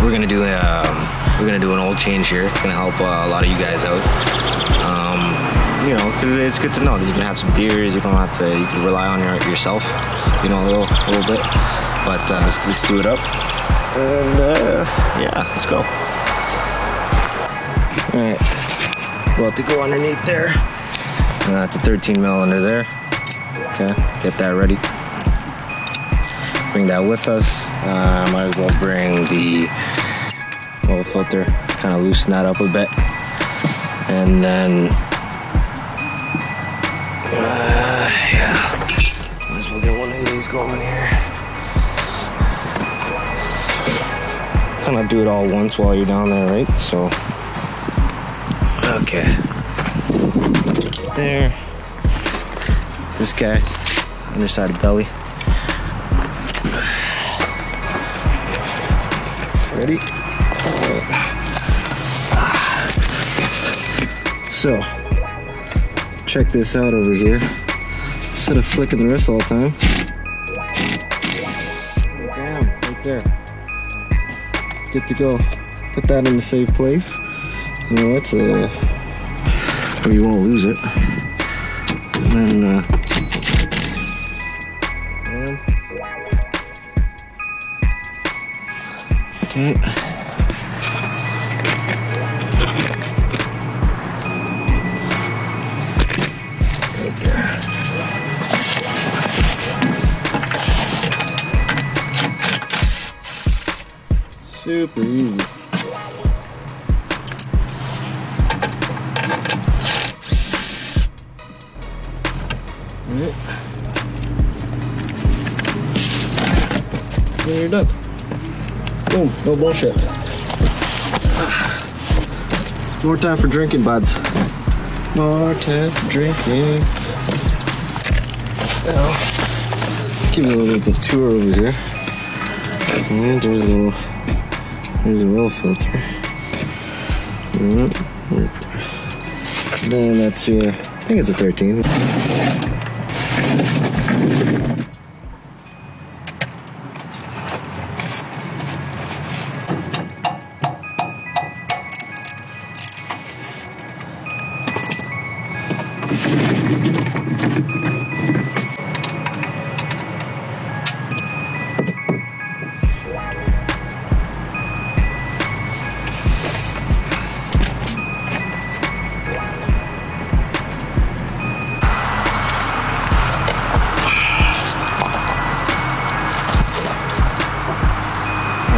we're gonna do an oil change here. It's gonna help a lot of you guys out. You know, because it's good to know that you can have some beers. You don't have to. You can rely on yourself. You know, a little bit. But let's do it up. And yeah, let's go. All right, about to go underneath there. It's a 13 mil under there. Okay, get that ready. Bring that with us. Might as well bring the oil filter. Kind of loosen that up a bit, and then yeah, might as well get one of these going here. Kind of do it all once while you're down there, right? So, okay. There. This guy, underside of belly. Ready? So, check this out over here. Instead of flicking the wrist all the time. Bam, right there. Good to go. Put that in a safe place. You know, it's where you won't lose it. And then, okay. Right there. Super easy. Then you're done. Boom, no bullshit. More time for drinking, buds. More time for drinking. Now, give you a little bit of a tour over here. And there's an oil filter. Then that's your, I think it's a 13.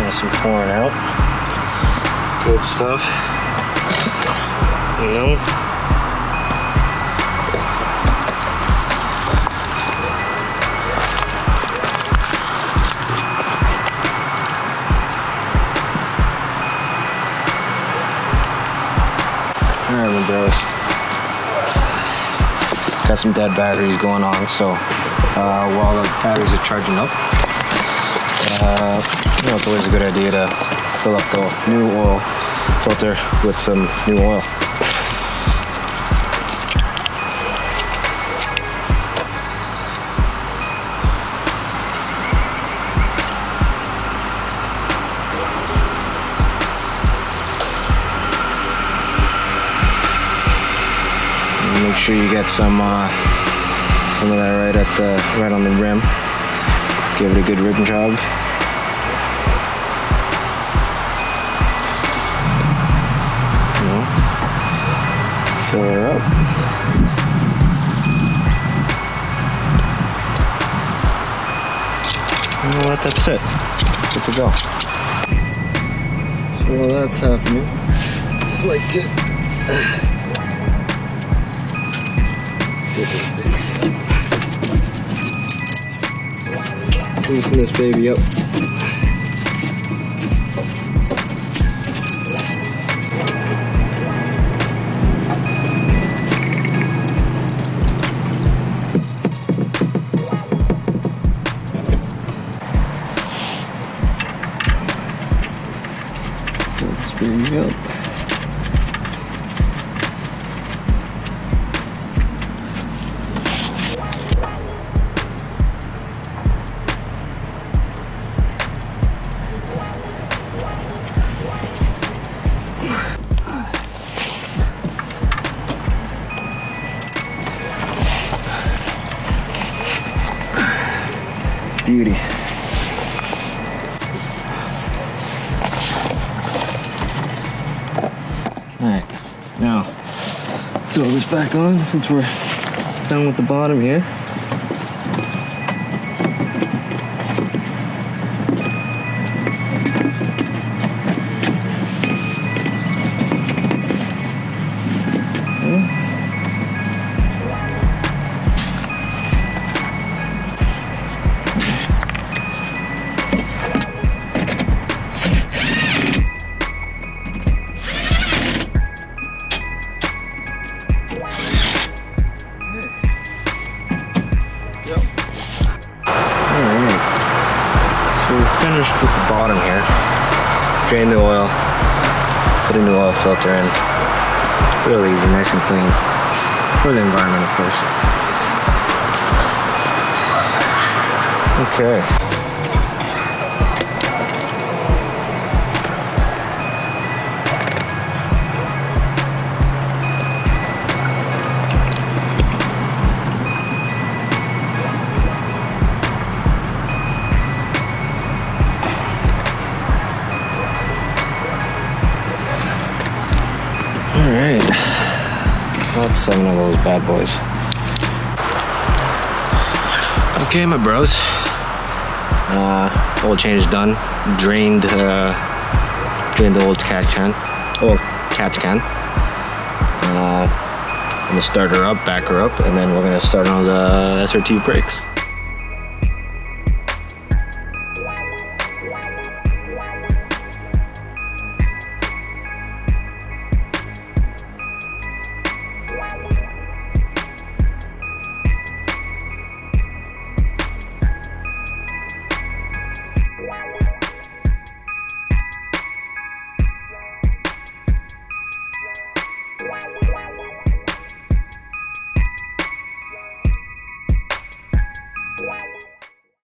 Some pouring out. Good stuff. You know. Alright, my bros. Got some dead batteries going on, so while the batteries are charging up, you know, it's always a good idea to fill up the new oil filter with some new oil. And make sure you get some of that right on the rim. Give it a good ribbon job. Fill her up. And we'll let that sit. Good to go. So while that's happening, I'd like to loosen this baby up. Baby up. Beauty. Alright, now throw this back on since we're done with the bottom here. Finished with the bottom here. Drain the oil, put a new oil filter in. Real easy, nice and clean. For the environment, of course. Okay. Alright, so that's 7 of those bad boys. Okay, my bros. Oil change done. Drained the old catch can. I'm gonna start her up, back her up, and then we're gonna start on the SRT brakes.